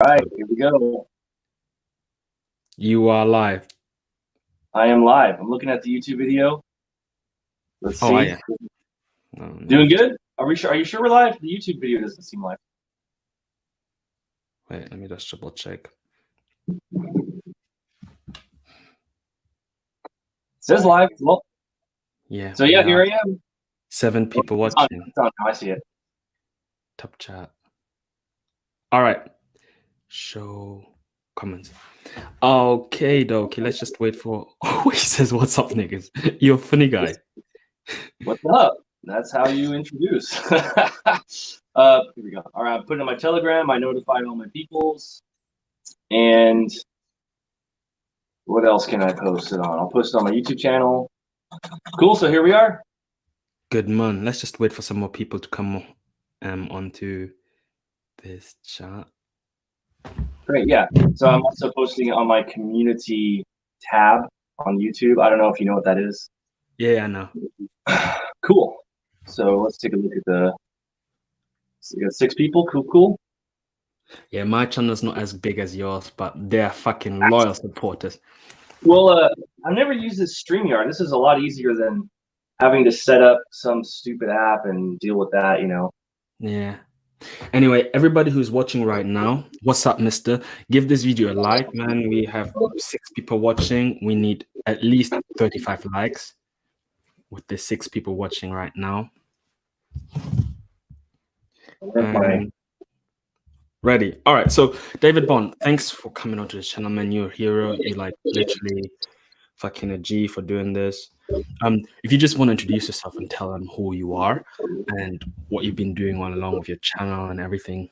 All right, here we go. You are live. I am live. I'm looking at the YouTube video. Let's Oh, see. yeah. No, let me Doing just good? Are we sure? Are you sure we're live? The YouTube video doesn't seem live. wait. Let me just double check. It says live. Well, Yeah. so yeah, here I am. 7 people It's on. watching. It's on now. I see it. Top chat. All right. Show comments. Okay, Doki. Let's just wait for. Oh, he says, "What's up, niggas? You're a funny guy." What's up? That's how you introduce. Here we go. All right, I'm putting on my Telegram. I notified all my peoples. And what else can I post it on? I'll post it on my YouTube channel. Cool. So here we are. Good man. Let's just wait for some more people to come onto this chat. Great, yeah. So I'm also posting it on my community tab on YouTube. I don't know if you know what that is. Yeah, I know. Cool. So let's take a look at so we got 6 people. Cool. Yeah, my channel's not as big as yours, but they're fucking loyal supporters. Well, I've never used this StreamYard. This is a lot easier than having to set up some stupid app and deal with that, you know. Yeah. Anyway, everybody who's watching right now, what's up, mister? Give this video a like, man. We have 6 people watching. We need at least 35 likes with the 6 people watching right now. Ready. All right. So, David Bond, thanks for coming onto the channel, man. You're a hero. You're like literally fucking a G for doing this. If you just want to introduce yourself and tell them who you are and what you've been doing all along with your channel and everything.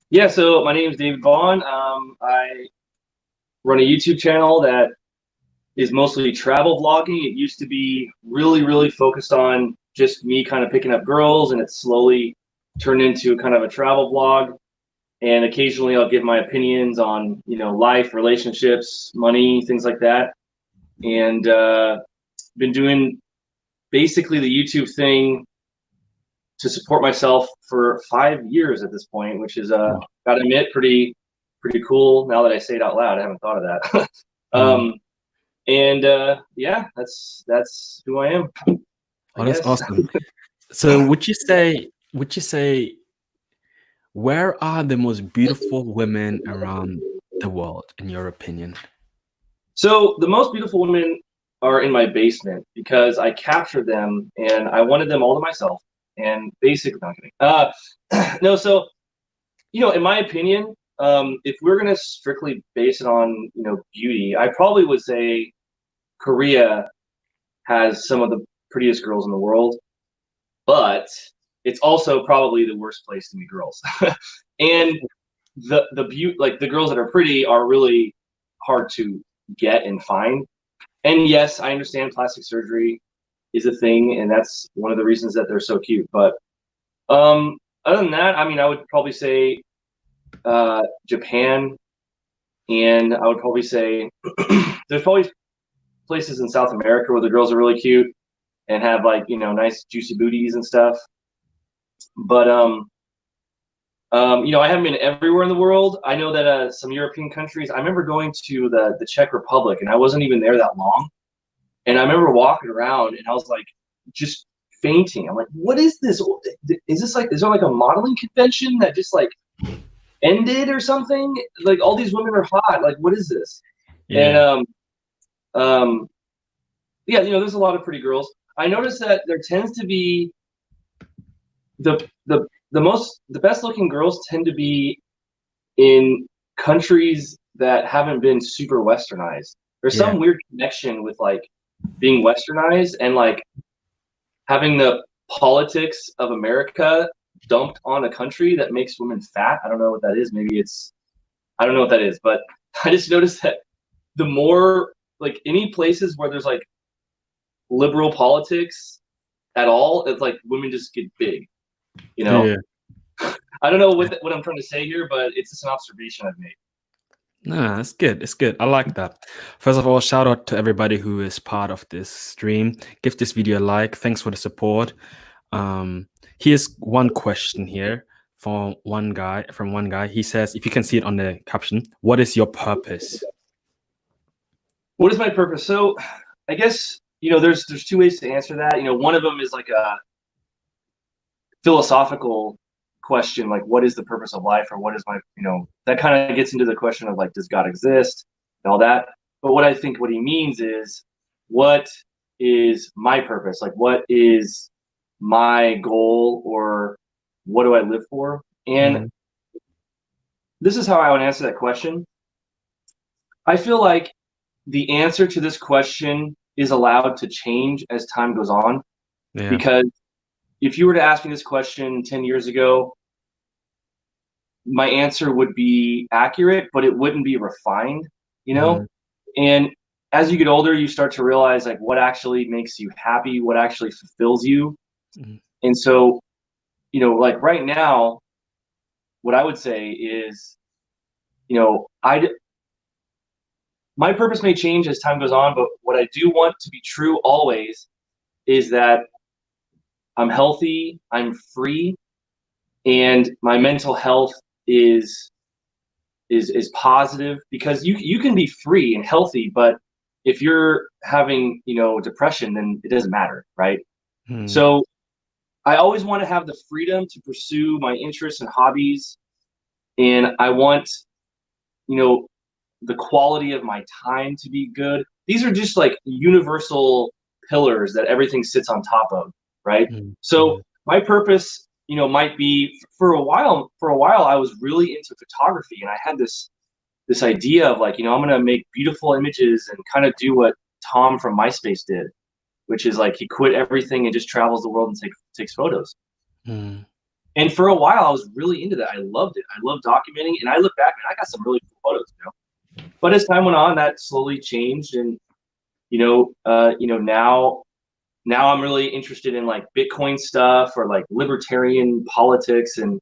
Yeah, so my name is David Vaughn. I run a YouTube channel that is mostly travel vlogging. It used to be really focused on just me kind of picking up girls, and it's slowly turned into kind of a travel vlog. And occasionally I'll give my opinions on, you know, life, relationships, money, things like that. And been doing basically the YouTube thing to support myself for 5 years at this point, which is gotta admit pretty cool now that I say it out loud. I haven't thought of that. And yeah, that's who I am. Oh, that's awesome. So would you say where are the most beautiful women around the world, in your opinion? So the most beautiful women are in my basement because I captured them and I wanted them all to myself. And basically, not kidding. No, so you know, in my opinion, if we're gonna strictly base it on, you know, beauty, I probably would say Korea has some of the prettiest girls in the world, but it's also probably the worst place to meet girls. And the beauty, like the girls that are pretty, are really hard to get and find. And yes, I understand plastic surgery is a thing, and that's one of the reasons that they're so cute. But other than that, I mean, I would probably say Japan, and I would probably say there's probably places in South America where the girls are really cute and have, like, you know, nice juicy booties and stuff. But you know, I haven't been everywhere in the world. I know that some European countries. I remember going to the Czech Republic, and I wasn't even there that long. And I remember walking around, and I was like, just fainting. I'm like, what is this? Is this like, is there like a modeling convention that just like ended or something? Like, all these women are hot. Like, what is this? Yeah. And yeah, you know, there's a lot of pretty girls. I noticed that there tends to be the best looking girls tend to be in countries that haven't been super westernized. There's some weird connection with like being westernized and like having the politics of America dumped on a country that makes women fat. I don't know what that is. Maybe it's, I don't know what that is, but I just noticed that the more, like, any places where there's like liberal politics at all, it's like women just get big, you know? Yeah. I don't know what I'm trying to say here, but it's just an observation I've made. Nah, it's good. It's good. I like that. First of all, shout out to everybody who is part of this stream. Give this video a like. Thanks for the support. Here's one question here from one guy. He says, if you can see it on the caption, what is your purpose? What is my purpose? So I guess, there's two ways to answer that. One of them is like a philosophical question, like what is the purpose of life, or what is my, that kind of gets into the question of like, does God exist and all that. But what I think what he means is, what is my purpose? Like, what is my goal, or what do I live for? And this is how I would answer that question. I feel like the answer to this question is allowed to change as time goes on. Yeah. Because if you were to ask me this question 10 years ago, my answer would be accurate, but it wouldn't be refined, And as you get older, you start to realize like what actually makes you happy, what actually fulfills you. And so, like right now, what I would say is, my purpose may change as time goes on, but what I do want to be true always is that I'm healthy, I'm free, and my mental health is positive. Because you can be free and healthy, but if you're having, depression, then it doesn't matter, right? So I always want to have the freedom to pursue my interests and hobbies, and I want, the quality of my time to be good. These are just like universal pillars that everything sits on top of, right? So my purpose, might be, for a while I was really into photography, and I had this idea of like, I'm gonna make beautiful images and kind of do what Tom from MySpace did, which is like he quit everything and just travels the world and takes photos. And for a while I was really into that. I loved it. I loved documenting, and I look back and I got some really cool photos, But as time went on, that slowly changed, and now I'm really interested in like Bitcoin stuff, or like libertarian politics, and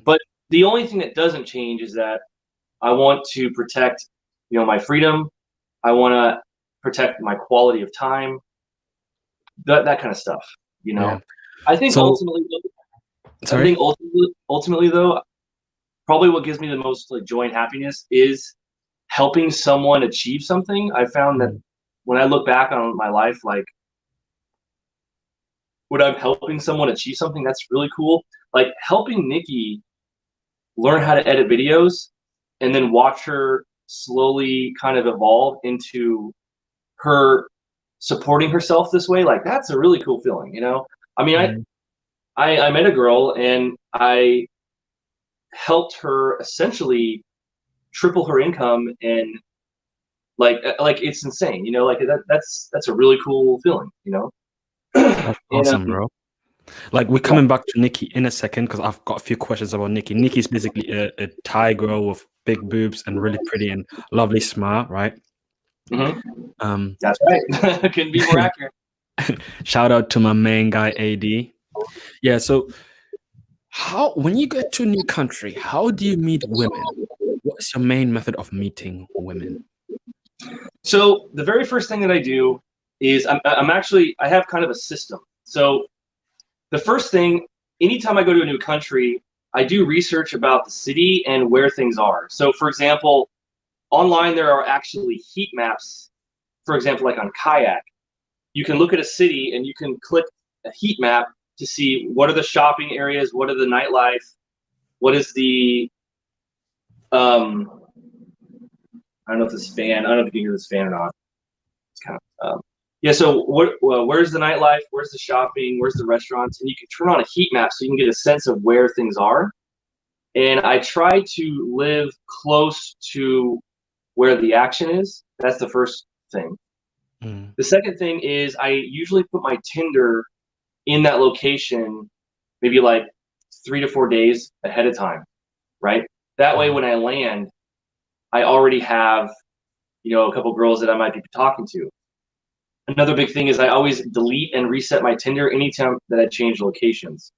but the only thing that doesn't change is that I want to protect, my freedom. I want to protect my quality of time, that kind of stuff. Yeah. I think ultimately though, probably what gives me the most like joy and happiness is helping someone achieve something. I found that when I look back on my life, like when I'm helping someone achieve something, that's really cool. Like helping Nikki learn how to edit videos, and then watch her slowly kind of evolve into her supporting herself this way. Like that's a really cool feeling, I mean, I met a girl, and I helped her essentially triple her income, and like it's insane, like that's a really cool feeling, That's awesome, bro. Like we're coming back to Nikki in a second, because I've got a few questions about Nikki. Nikki's basically a Thai girl with big boobs and really pretty and lovely smile, right? That's right. Couldn't be more accurate. Shout out to my main guy AD. Yeah, so when you get to a new country, how do you meet women? What's your main method of meeting women? So the very first thing that I do is I have kind of a system. So the first thing, anytime I go to a new country, I do research about the city and where things are. So for example, online there are actually heat maps. For example, like on Kayak, you can look at a city and you can click a heat map to see what are the shopping areas, what are the nightlife, what is the I don't know if this fan, I don't know if you can hear this fan or not. It's kind of yeah. So where's the nightlife? Where's the shopping? Where's the restaurants? And you can turn on a heat map so you can get a sense of where things are. And I try to live close to where the action is. That's the first thing. The second thing is I usually put my Tinder in that location maybe like 3 to 4 days ahead of time, right? That way when I land, I already have, a couple girls that I might be talking to. Another big thing is I always delete and reset my Tinder anytime that I change locations.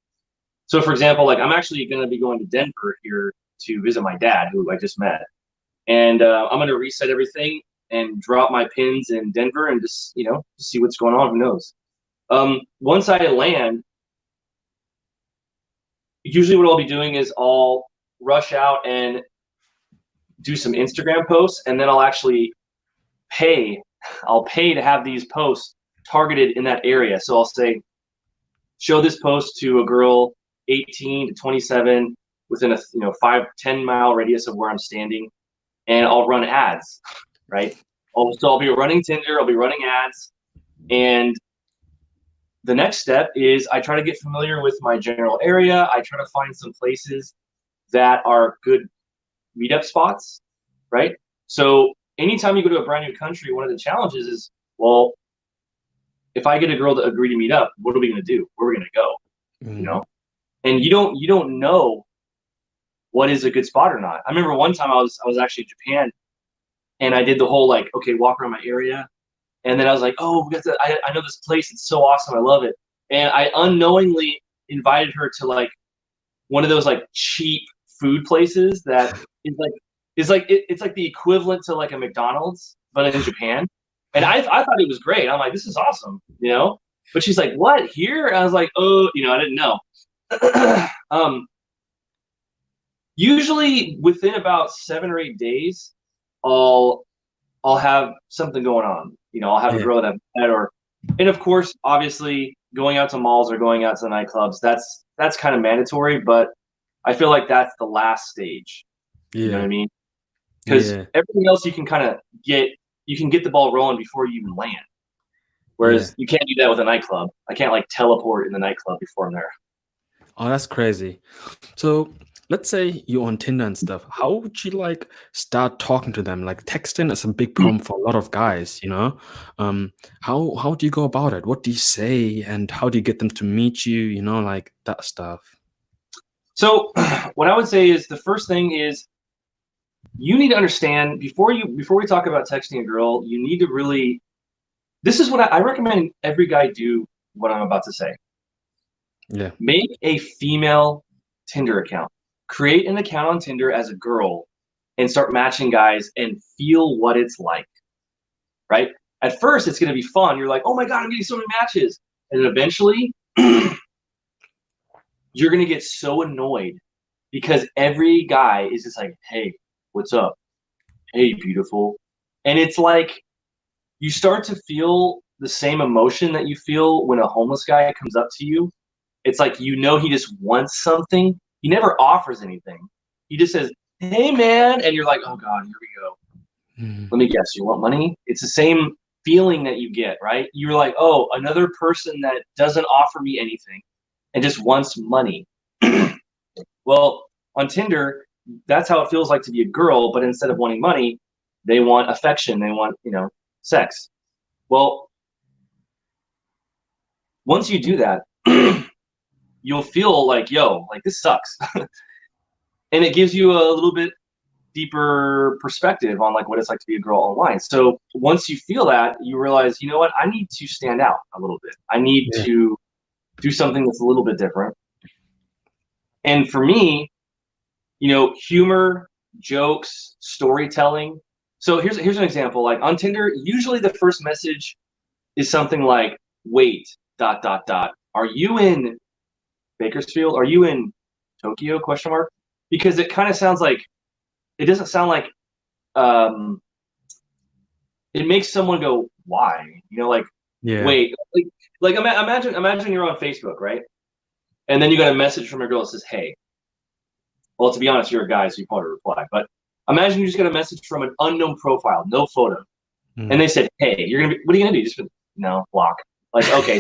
So for example, like I'm actually going to be going to Denver here to visit my dad, who I just met. And I'm going to reset everything and drop my pins in Denver and just, see what's going on. Who knows? Once I land, usually what I'll be doing is I'll rush out and do some Instagram posts, and then I'll actually pay. I'll pay to have these posts targeted in that area. So I'll say, show this post to a girl 18 to 27 within a 5-10 mile radius of where I'm standing, and I'll run ads, right? So I'll be running Tinder, I'll be running ads, and the next step is I try to get familiar with my general area. I try to find some places that are good meetup spots, right? So anytime you go to a brand new country, one of the challenges is, well, if I get a girl to agree to meet up, what are we going to do? Where are we going to go? You know, and you don't know what is a good spot or not. I remember one time I was actually in Japan, and I did the whole like, okay, walk around my area, and then I was like, oh, we got I know this place. It's so awesome. I love it. And I unknowingly invited her to like one of those like cheap food places that it's like the equivalent to like a McDonald's, but in Japan. And I thought it was great. I'm like, this is awesome, you know? But she's like, what, here? And I was like, oh, you know, I didn't know. Usually within about 7 or 8 days, I'll have something going on. You know, I'll have a girl that I've met, and of course, obviously, going out to malls or going out to nightclubs, that's kind of mandatory, but I feel like that's the last stage. Yeah. You know what I mean? Because everything else you can kind of get the ball rolling before you even land. Whereas you can't do that with a nightclub. I can't like teleport in the nightclub before I'm there. Oh, that's crazy. So let's say you're on Tinder and stuff. How would you like start talking to them? Like texting is a big problem for a lot of guys, you know? How do you go about it? What do you say? And how do you get them to meet you? You know, like that stuff. So what I would say is the first thing is you need to understand before we talk about texting a girl, you need to really, this is what I recommend every guy do what I'm about to say. Yeah. Make a female Tinder account. Create an account on Tinder as a girl and start matching guys and feel what it's like, right? At first, it's going to be fun. You're like, oh my God, I'm getting so many matches. And then eventually, you're going to get so annoyed because every guy is just like, hey, what's up? Hey, beautiful. And it's like you start to feel the same emotion that you feel when a homeless guy comes up to you. It's like, you know, he just wants something. He never offers anything. He just says, hey, man. And you're like, oh, God, here we go. Let me guess. You want money? It's the same feeling that you get, right? You're like, oh, another person that doesn't offer me anything and just wants money. Well, on Tinder, that's how it feels like to be a girl. But instead of wanting money, they want affection. They want, you know, sex. Well, once you do that, you'll feel like, yo, like this sucks. And it gives you a little bit deeper perspective on like what it's like to be a girl online. So once you feel that, you realize, you know what, I need to stand out a little bit. I need to do something that's a little bit different. And for me, you know, humor, jokes, storytelling. So here's an example. Like on Tinder, usually the first message is something like, wait, ... Are you in Bakersfield? Are you in Tokyo? ? Because it kind of sounds like, it doesn't sound like, it makes someone go, why? You know, like, wait, like imagine you're on Facebook, right? And then you got a message from a girl that says, hey. Well, to be honest, you're a guy, so you probably reply. But imagine you just got a message from an unknown profile, no photo. And they said, hey, what are you gonna do? Just block. Like, okay,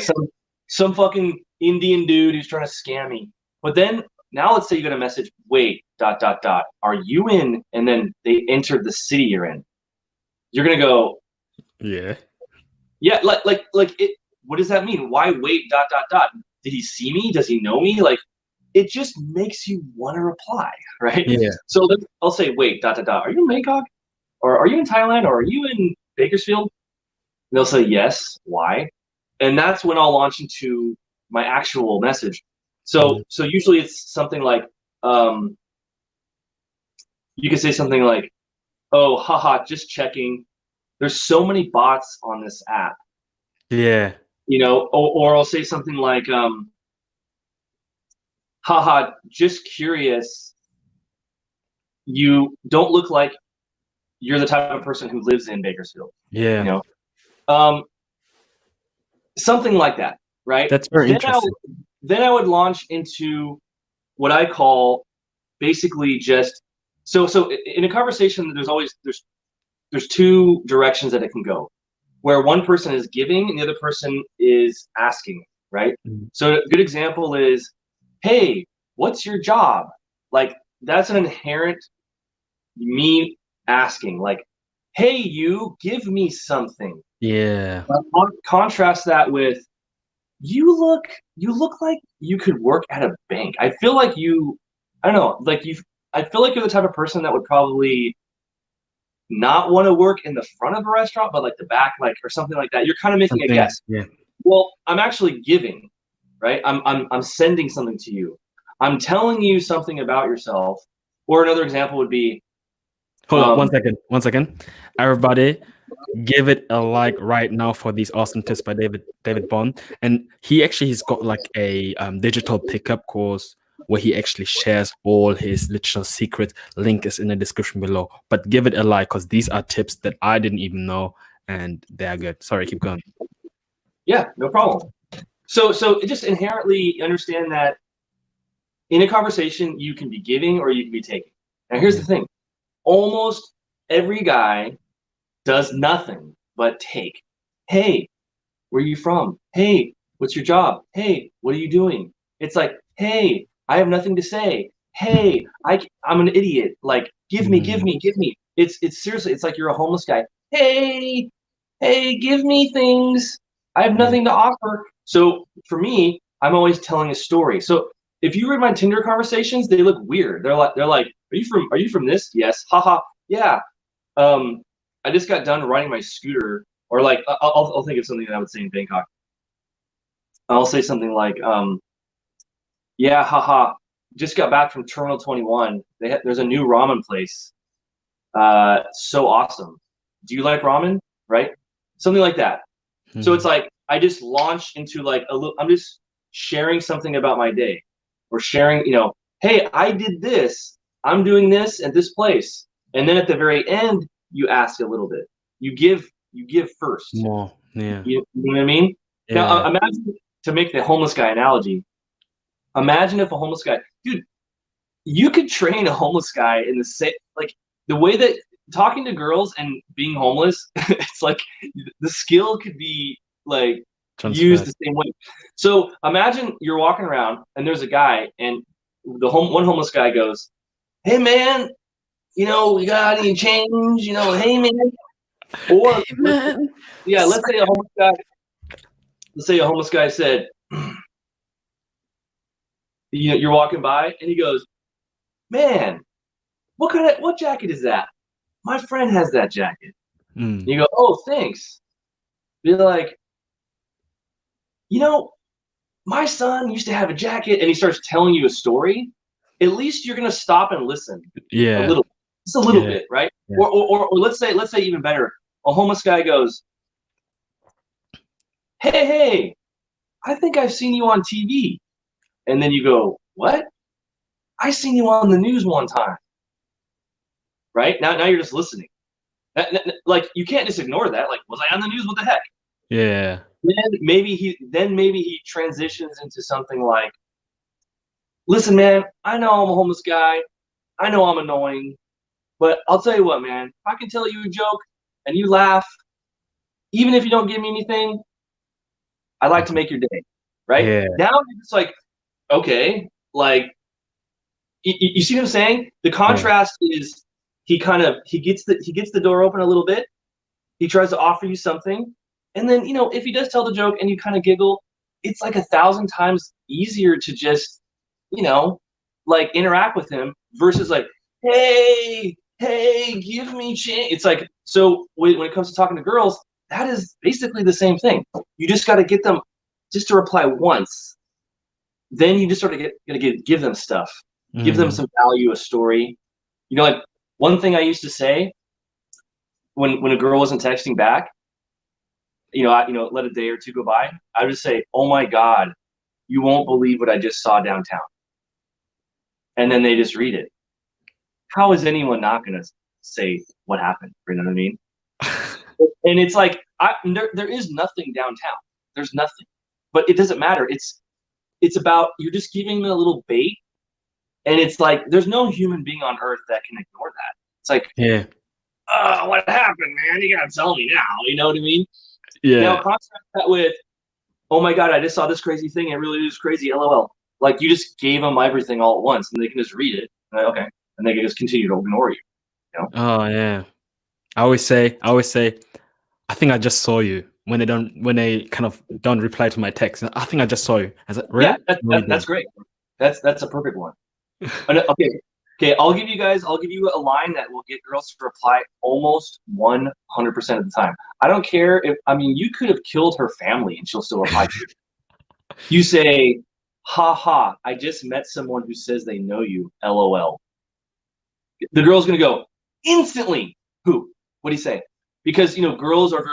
some fucking Indian dude who's trying to scam me. But then now let's say you got a message, wait, ... Are you in? And then they entered the city you're in. You're gonna go, yeah, like it. What does that mean? Why wait ... Did he see me? Does he know me? Like, it just makes you want to reply, right? Yeah. So then I'll say, wait ... Are you in Bangkok? Or are you in Thailand? Or are you in Bakersfield? And they'll say yes. Why? And that's when I'll launch into my actual message. So usually it's something like, you can say something like, oh, haha, just checking. There's so many bots on this app. Yeah. You know, or I'll say something like, haha, just curious. You don't look like you're the type of person who lives in Bakersfield. Yeah. Something like that, right? That's very interesting. Then I would launch into what I call basically just so in a conversation there's two directions that it can go, where one person is giving and the other person is asking, right? Mm. So a good example is, hey, what's your job? Like, that's an inherent me asking, like, hey, you, give me something. Yeah. Contrast that with, you look like you could work at a bank. I feel like I don't know, like I feel like you're the type of person that would probably not want to work in the front of a restaurant, but like the back, like, or something like that. You're kind of making a Something. guess. Yeah. Well, I'm actually giving, right? I'm sending something to you. I'm telling you something about yourself. Or another example would be, Hold on 1 second. Everybody, give it a like right now for these awesome tips by David Bond. And he's got like a digital pickup course where he actually shares all his literal secret. Link is in the description below. But give it a like, because these are tips that I didn't even know, and they are good. Sorry, keep going. yeah, no problem. So just inherently understand that in a conversation, you can be giving or you can be taking. Now, here's the thing. Almost every guy does nothing but take. Hey, where are you from? Hey, what's your job? Hey, what are you doing? It's like, hey, I have nothing to say. Hey, I'm an idiot. Like, give me. It's seriously, it's like you're a homeless guy. Hey, give me things. I have Yeah. nothing to offer. So for me, I'm always telling a story. So if you read my Tinder conversations, they look weird. They're like, are you from this? Yes. Haha. Yeah. I just got done riding my scooter, or like, I'll think of something that I would say in Bangkok. I'll say something like, yeah, haha, just got back from Terminal 21. There's a new ramen place. So awesome. Do you like ramen? Right? Something like that. So it's like, I just launched into like I'm just sharing something about my day, or sharing, hey, I did this. I'm doing this at this place. And then at the very end, you ask a little bit. You give first. More. Yeah. You know what I mean? Now, Yeah. imagine, to make the homeless guy analogy, imagine if a homeless guy, dude, you could train a homeless guy in the same, like, the way that talking to girls and being homeless, it's like the skill could be like used Transferred. the same way. So imagine you're walking around and there's a guy, and one homeless guy goes, hey man, you got any change? Hey man. Or Hey, man. yeah, let's say a homeless guy said, you're walking by and he goes, man, what jacket is that? My friend has that jacket. Mm. You go, oh, thanks. Be like, my son used to have a jacket, and he starts telling you a story. At least you're gonna stop and listen a Yeah. little, just a little bit, right? Yeah. Or let's say even better, a homeless guy goes, hey, I think I've seen you on TV, and then you go, what? I seen you on the news one time, right? Now you're just listening. Like, you can't just ignore that. Like, was I on the news? What the heck? Yeah. Then maybe he transitions into something like, listen, man, I know I'm a homeless guy. I know I'm annoying, but I'll tell you what, man, if I can tell you a joke and you laugh, even if you don't give me anything, I like to make your day, right? Yeah. Now it's like, okay, like, you see what I'm saying? The contrast is, he gets the door open a little bit. He tries to offer you something, and then, if he does tell the joke and you kind of giggle, it's like 1,000 times easier to just, like, interact with him, versus like, hey, give me change. It's like, so when it comes to talking to girls, that is basically the same thing. You just got to get them just to reply once. Then you just sort of give them stuff, give them some value, a story. Like, one thing I used to say when a girl wasn't texting back, let a day or two go by, I would just say, oh my God, you won't believe what I just saw downtown. and then they just read it. How is anyone not going to say what happened? You know what I mean? And it's like, there is nothing downtown. There's nothing, but it doesn't matter. It's about, you're just giving them a little bait, and it's like, there's no human being on earth that can ignore that. It's like, Yeah. what happened, man? You gotta tell me now. You know what I mean? Yeah. Now contrast that with, oh my God, I just saw this crazy thing. It really is crazy. LOL. Like, you just gave them everything all at once, and they can just read it. And okay, and they can just continue to ignore you. You know? Oh yeah. I always say, I think I just saw you when they kind of don't reply to my text. I think I just saw you. I said, Yeah, really? No, you that's didn't. great. That's a perfect one. Okay. I'll give you a line that will get girls to reply almost 100% of the time. I don't care if, I mean, you could have killed her family and she'll still reply to you. You say, ha ha, I just met someone who says they know you, LOL. The girl's gonna go instantly. Who? What do you say? Because, girls are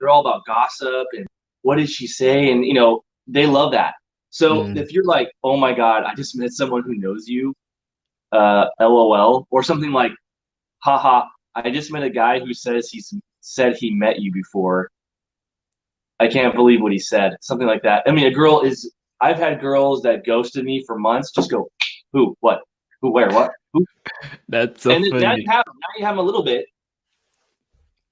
they're all about gossip and what did she say? And, they love that. So Mm, if you're like, oh my God, I just met someone who knows you, LOL, or something like, haha, I just met a guy who said he met you before. I can't believe what he said. Something like that. I mean, I've had girls that ghosted me for months, just go, who, what, who, where, what, who? that's so And then now funny. you have them a little bit.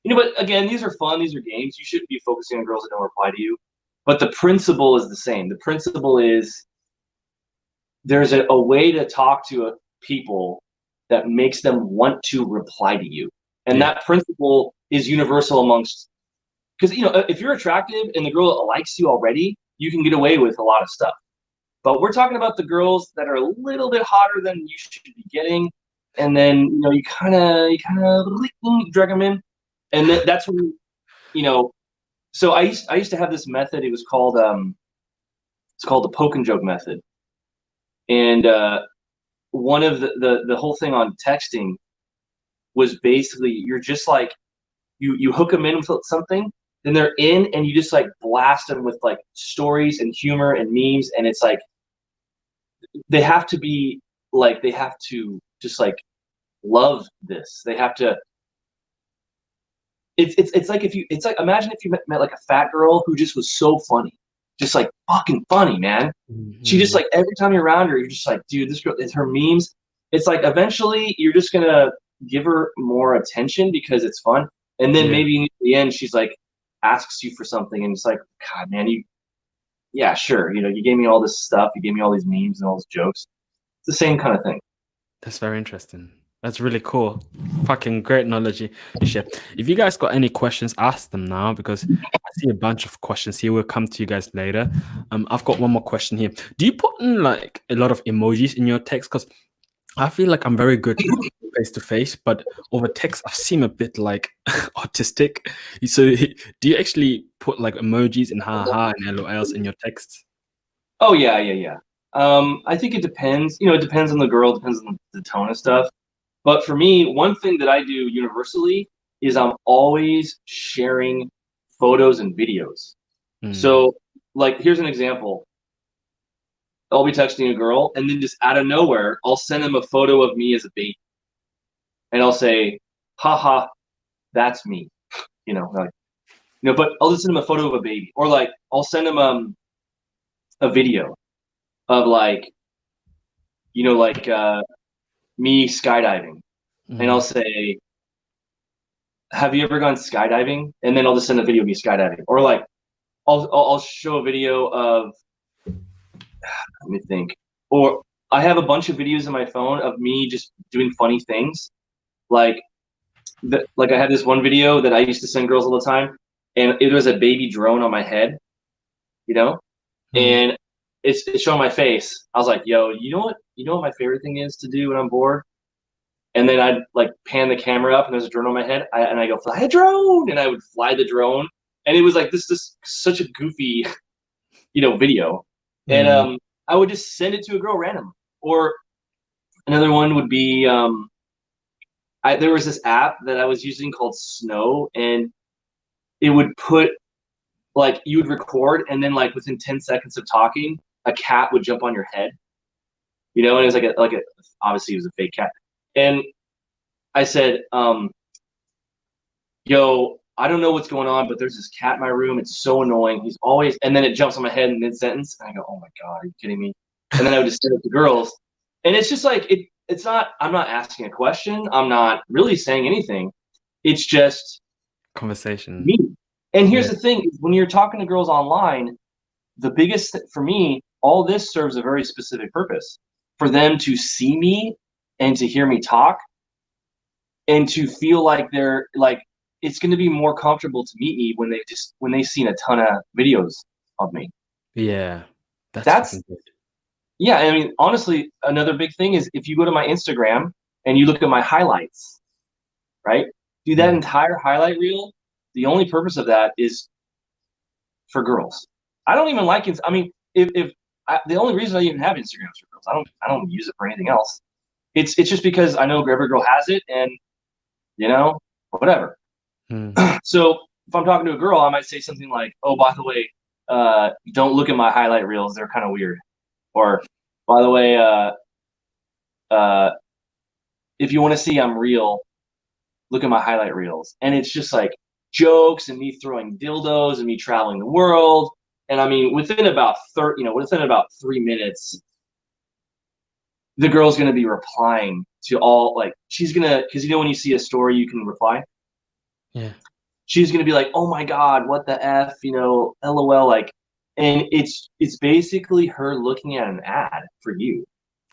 But again, these are fun, these are games. You shouldn't be focusing on girls that don't reply to you. But the principle is the same. The principle is, there's a way to talk to people that makes them want to reply to you. And Yeah. that principle is universal amongst, because, if you're attractive and the girl likes you already, you can get away with a lot of stuff. But we're talking about the girls that are a little bit hotter than you should be getting. And then, you kind of drag them in. And that's when, so I used to have this method. It was called, it's called the poke and joke method. And one of the whole thing on texting was basically, you're just like, you hook them in with something, then they're in, and you just like blast them with like stories and humor and memes, and it's like, they have to just like love this. They have to. It's like, imagine if you met like a fat girl who just was so funny, just like fucking funny, man. She just, Mhm. like, every time you're around her, you're just like, dude, this girl is her memes. It's like, eventually you're just gonna give her more attention because it's fun, and then Yeah. maybe in the end she's like, asks you for something, and it's like, God, man, yeah, sure, you gave me all this stuff, you gave me all these memes and all these jokes. It's the same kind of thing. That's very interesting. That's really cool. Fucking great knowledge you share. If you guys got any questions, ask them now because I see a bunch of questions here. We'll come to you guys later. I've got one more question here. Do you put in like a lot of emojis in your text? Because I feel like I'm very good face to face, but over text I seem a bit like autistic. So do you actually put like emojis and haha and LOLs in your texts? Oh yeah. I think it depends. It depends on the girl, depends on the tone of stuff. But for me, one thing that I do universally is I'm always sharing photos and videos. Mm, So, like, here's an example. I'll be texting a girl, and then just out of nowhere, I'll send them a photo of me as a baby, and I'll say, "Haha, that's me." Like, but I'll just send them a photo of a baby, or like I'll send them a video of like, like me skydiving, and I'll mm, say, have you ever gone skydiving? And then I'll just send a video of me skydiving, or like I'll show a video of, let me think, or I have a bunch of videos on my phone of me just doing funny things, like like I had this one video that I used to send girls all the time, and it was a baby drone on my head, you know, mm. and it's showing my face. I was like, yo, you know what my favorite thing is to do when I'm bored? And then I'd like pan the camera up, and there's a drone on my head, and I go, fly a drone, and I would fly the drone, and it was like this such a goofy, video, and Mm, I would just send it to a girl randomly. Or another one would be, there was this app that I was using called Snow, and it would put, like, you would record, and then like within 10 seconds of talking, a cat would jump on your head. you know, and it was like a obviously it was a fake cat. And I said, yo, I don't know what's going on, but there's this cat in my room. It's so annoying. He's always, and then it jumps on my head in mid-sentence. And I go, oh my God, are you kidding me? And then I would just send it to girls. And it's just like, it's not, I'm not asking a question. I'm not really saying anything. It's just Conversation. me. And here's the thing, when you're talking to girls online, the biggest, for me, all this serves a very specific purpose. For them to see me and to hear me talk and to feel like they're like, it's going to be more comfortable to meet me when they've seen a ton of videos of me. Yeah, that's good. Yeah. I mean, honestly, another big thing is if you go to my Instagram and you look at my highlights, right? Do that entire highlight reel. The only purpose of that is for girls. I don't even like it. I mean, the only reason I even have Instagram is for girls. I don't use it for anything else. It's just because I know every girl has it, and you know, whatever. So if I'm talking to a girl, I might say something like, "Oh, by the way, don't look at my highlight reels; they're kind of weird." Or, "By the way, if you want to see I'm real, look at my highlight reels." And it's just like jokes and me throwing dildos and me traveling the world. And I mean, within about 3 minutes, the girl's gonna be replying to all, like, she's gonna, because when you see a story, you can reply. Yeah. She's gonna be like, "Oh my God, what the F, LOL," like, and it's basically her looking at an ad for you.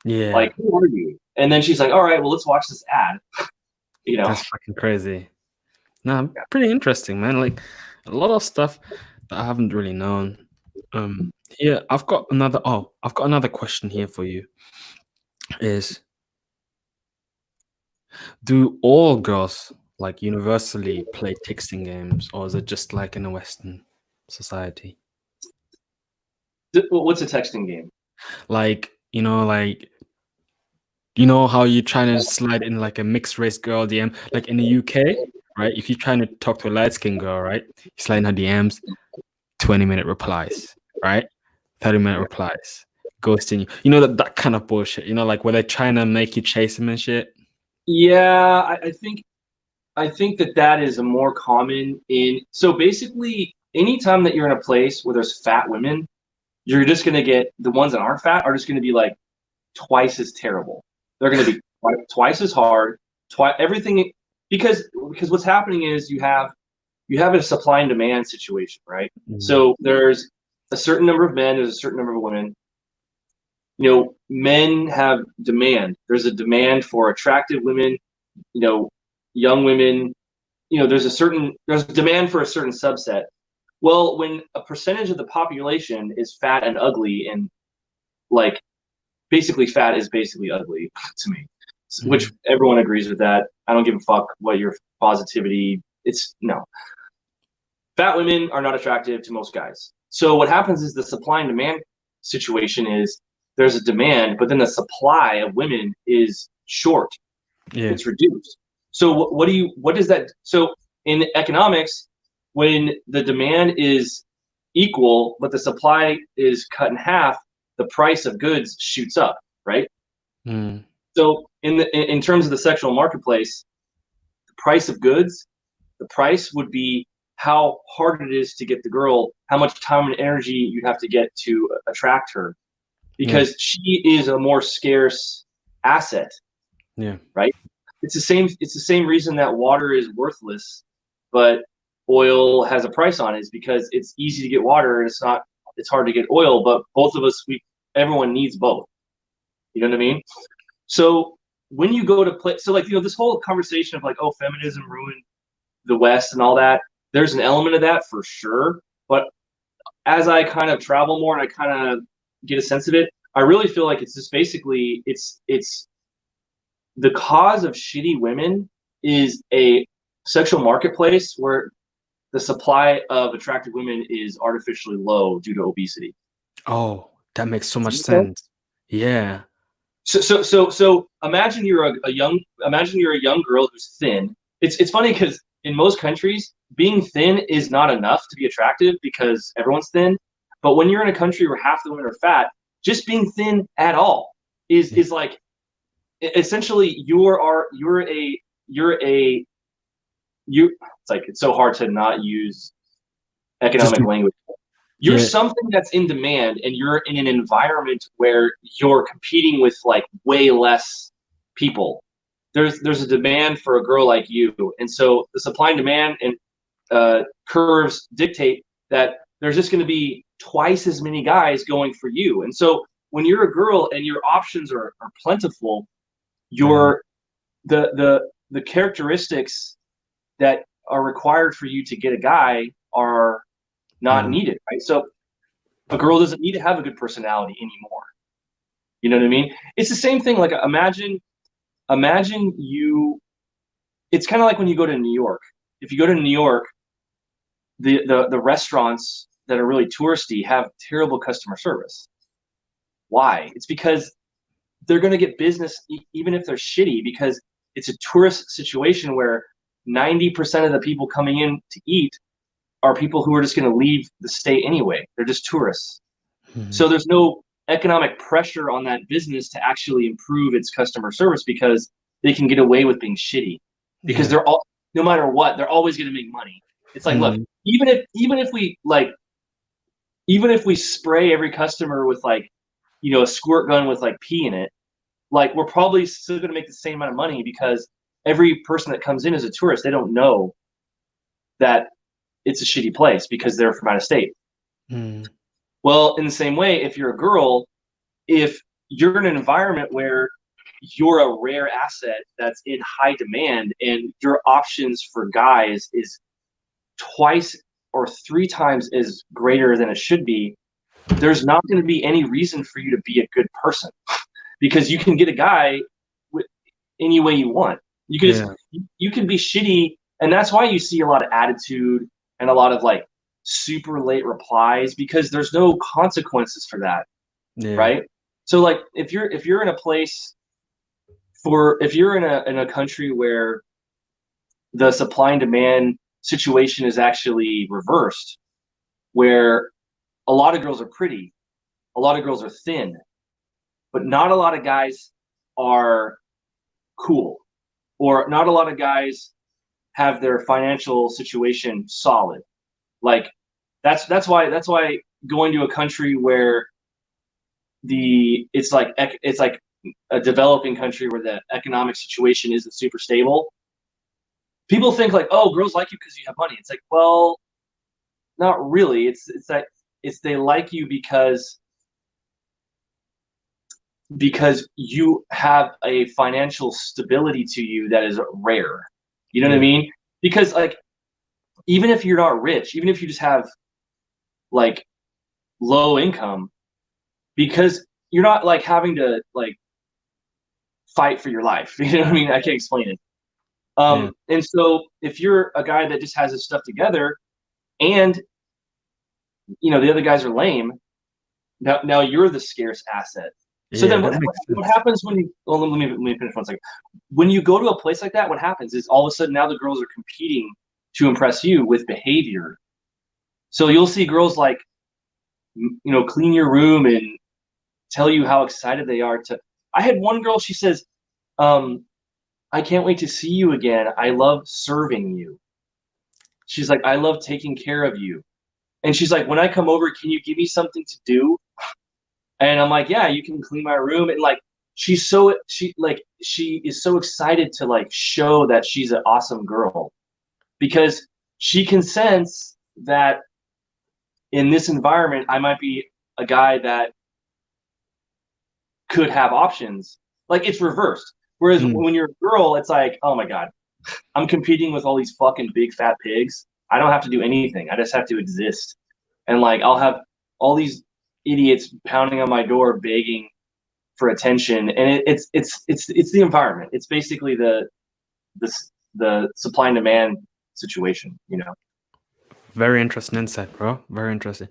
Yeah. Like, who are you? And then she's like, "All right, well, let's watch this ad." That's fucking crazy. No, pretty interesting, man. Like a lot of stuff that I haven't really known. Here I've got another question here for you. Is do all girls like universally play texting games, or is it just like in a Western society? What's a texting game? Like, how you're trying to slide in like a mixed race girl DM, like in the UK, right? If you're trying to talk to a light skinned girl, right? You slide in her DMs, 20-minute replies, right? 30-minute replies, ghosting you. That kind of bullshit. Like where they're trying to make you chase them and shit. Yeah, I think that is a more common in. So basically, anytime that you're in a place where there's fat women, you're just gonna get the ones that aren't fat are just gonna be like twice as terrible. They're gonna be twice as hard, everything, because what's happening is you have a supply and demand situation, right? So there's a certain number of men, there's a certain number of women. Men have demand. There's a demand for attractive women, young women. There's a demand for a certain subset. Well, when a percentage of the population is fat and ugly, and like basically fat is basically ugly to me, which everyone agrees with that. I don't give a fuck what your positivity. No. Fat women are not attractive to most guys. So what happens is the supply and demand situation is there's a demand, but then the supply of women is short. Yeah. It's reduced. So what does that? So in economics, when the demand is equal, but the supply is cut in half, the price of goods shoots up, right? So in terms of the sexual marketplace, the price of goods, the price would be how hard it is to get the girl, how much time and energy you have to get to attract her, because she is a more scarce asset. Yeah. Right. It's the same reason that water is worthless, but oil has a price on it, is because it's easy to get water and it's hard to get oil, but everyone needs both. You know what I mean? So when you go to play, so like, this whole conversation of like, oh, feminism ruined the West and all that, there's an element of that for sure. But as I kind of travel more and I kind of get a sense of it, I really feel like it's just basically, it's the cause of shitty women is a sexual marketplace where the supply of attractive women is artificially low due to obesity. Oh, that makes so much sense. Yeah. So imagine you're a young girl who's thin. It's funny because in most countries, being thin is not enough to be attractive because everyone's thin. But when you're in a country where half the women are fat, just being thin at all is like essentially it's like it's so hard to not use economic language. You're something that's in demand, and you're in an environment where you're competing with like way less people. There's a demand for a girl like you, and so the supply and demand and curves dictate that there's just going to be twice as many guys going for you. And so when you're a girl and your options are plentiful, your the characteristics that are required for you to get a guy are not needed, right? So a girl doesn't need to have a good personality anymore. You know what I mean? It's the same thing. Like imagine you. It's kind of like when you go to New York. If you go to New York, the restaurants that are really touristy have terrible customer service. Why? It's because they're going to get business even if they're shitty, because it's a tourist situation where 90% of the people coming in to eat are people who are just going to leave the state anyway. They're just tourists. So there's no economic pressure on that business to actually improve its customer service because they can get away with being shitty, because they're all, no matter what, they're always going to make money. It's like, look, even if we spray every customer with like, you know, a squirt gun with like pee in it, like we're probably still going to make the same amount of money, because every person that comes in as a tourist, they don't know that it's a shitty place because they're from out of state. Well, in the same way, if you're a girl, if you're in an environment where you're a rare asset that's in high demand and your options for guys is twice or three times as greater than it should be, there's not going to be any reason for you to be a good person because you can get a guy any way you want. You can you can be shitty, and that's why you see a lot of attitude and a lot of like super late replies, because there's no consequences for that, right? So like if you're in a place if you're in a country where the supply and demand situation is actually reversed, where a lot of girls are pretty, a lot of girls are thin, but not a lot of guys are cool, or not a lot of guys have their financial situation solid. Like that's why going to a country where it's like a developing country where the economic situation isn't super stable, people think like, oh, girls like you because you have money. It's like, well, not really. It's they like you because you have a financial stability to you that is rare. You know what I mean? Because like, even if you're not rich, even if you just have like low income, because you're not like having to like fight for your life. You know what I mean? I can't explain it. And so if you're a guy that just has his stuff together, and you know the other guys are lame, now you're the scarce asset. So then what happens when you, well, let me finish 1 second. When you go to a place like that, what happens is all of a sudden now the girls are competing to impress you with behavior. So you'll see girls like, you know, clean your room and tell you how excited they are to. I had one girl, she says, I can't wait to see you again. I love serving you. She's like, I love taking care of you. And she's like, when I come over, can you give me something to do? And I'm like, yeah, you can clean my room. And like, she is so excited to like show that she's an awesome girl, because she can sense that in this environment, I might be a guy that could have options. Like, it's reversed. Whereas when you're a girl, it's like, oh my God, I'm competing with all these fucking big fat pigs. I don't have to do anything. I just have to exist. And like, I'll have all these idiots pounding on my door begging for attention, and it's the environment. It's basically the supply and demand situation, you know. Very interesting insight, bro. Very interesting.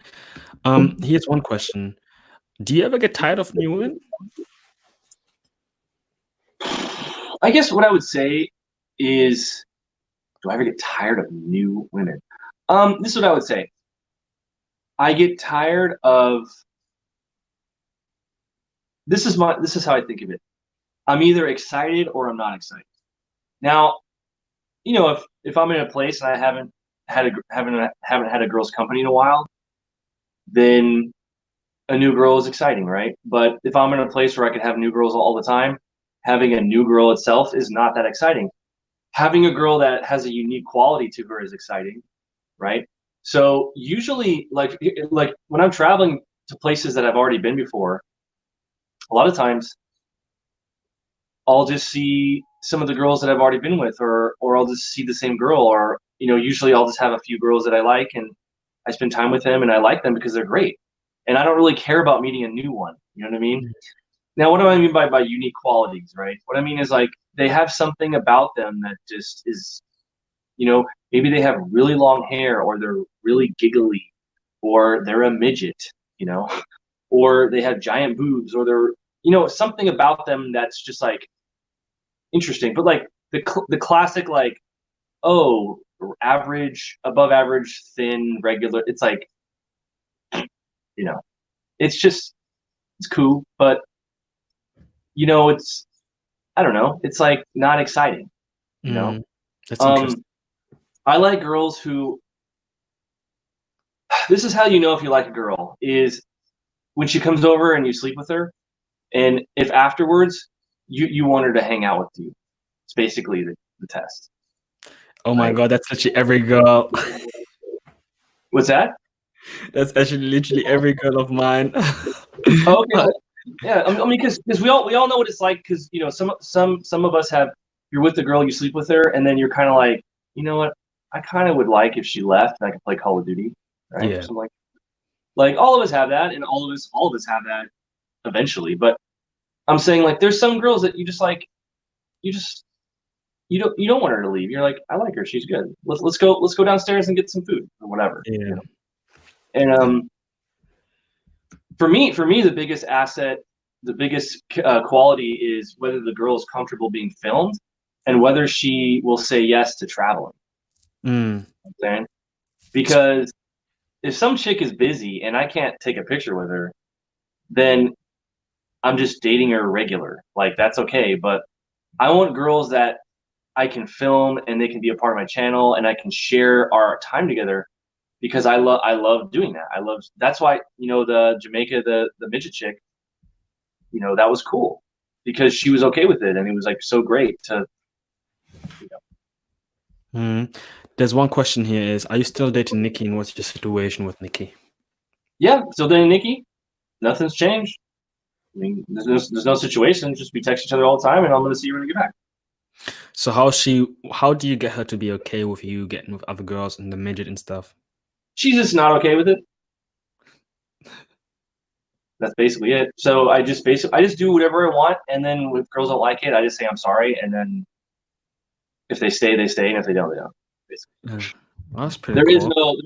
Here's one question: do you ever get tired of new women? I guess what I would say is, do I ever get tired of new women? This is what I would say. I get tired of this is how I think of it. I'm either excited or I'm not excited. Now, if I'm in a place and I haven't had a girl's company in a while, then a new girl is exciting, right? But if I'm in a place where I could have new girls all the time, having a new girl itself is not that exciting. Having a girl that has a unique quality to her is exciting, right? So usually, like when I'm traveling to places that I've already been before, a lot of times I'll just see some of the girls that I've already been with, or I'll just see the same girl, or usually I'll just have a few girls that I like, and I spend time with them, and I like them because they're great, and I don't really care about meeting a new one. You know what I mean? Now, what do I mean by unique qualities, right? What I mean is like they have something about them that just is, maybe they have really long hair, or they're really giggly, or they're a midget, or they have giant boobs, or they're, something about them that's just like interesting. But like the classic, like, oh, average, above average, thin, regular. It's like, it's cool, but it's, I don't know. It's like not exciting, That's interesting. I like girls who, this is how you know if you like a girl, is when she comes over and you sleep with her, and if afterwards you want her to hang out with you. It's basically the test. Oh my God, that's actually every girl. What's that? That's actually literally every girl of mine. Oh, okay. Yeah, I mean, because we all know what it's like, because some of us have, you're with the girl, you sleep with her, and then you're kind of like, you know what, I kind of would like if she left and I could play Call of Duty, right? Yeah. So like all of us have that, and all of us have that eventually. But I'm saying, like, there's some girls that you just like, you don't want her to leave. You're like, I like her, she's good. Let's go downstairs and get some food or whatever. Yeah. And for me, the biggest asset, the biggest quality is whether the girl is comfortable being filmed and whether she will say yes to traveling. Okay? Because if some chick is busy and I can't take a picture with her, then I'm just dating her regular. Like, that's okay. But I want girls that I can film and they can be a part of my channel and I can share our time together, because I love doing that. That's why, the Jamaica, the midget chick, that was cool because she was okay with it, and it was like so great to, There's one question here is, are you still dating Nikki, and what's your situation with Nikki? Yeah, still dating Nikki. Nothing's changed. I mean, there's no situation. Just we text each other all the time, and I'm gonna see you when I get back. So how do you get her to be okay with you getting with other girls and the midget and stuff? She's just not okay with it. That's basically it. So I just do whatever I want, and then if girls don't like it, I just say I'm sorry, and then if they stay, they stay, and if they don't, they don't. Basically. That's pretty cool.